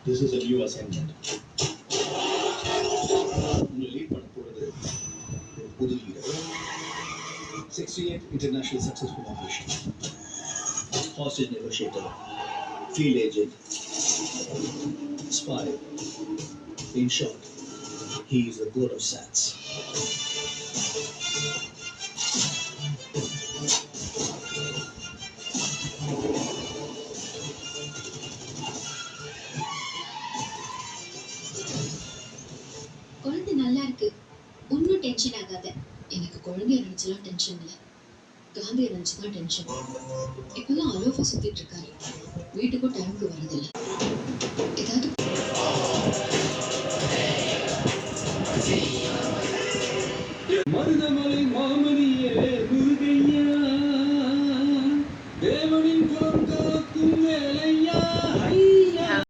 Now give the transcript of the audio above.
This is a new assignment. உங்களை lead பண்ண போறது ஒரு புது leader. 68 international successful operation. Hostage negotiator, field agent, spy. In short, he is the god of SATs. குழந்தை நல்லா இருக்கு, ஒன்னும் டென்ஷன் ஆகாத. எனக்கு குழந்தைய நினைச்சுலாம் டென்ஷன் இல்லை, காந்தியை நினைச்சுதான் டென்ஷன். இப்பெல்லாம் அலோஃபா சுத்திட்டு இருக்காரு, வீட்டுக்கும் டைமுக்கு வரதில்லை.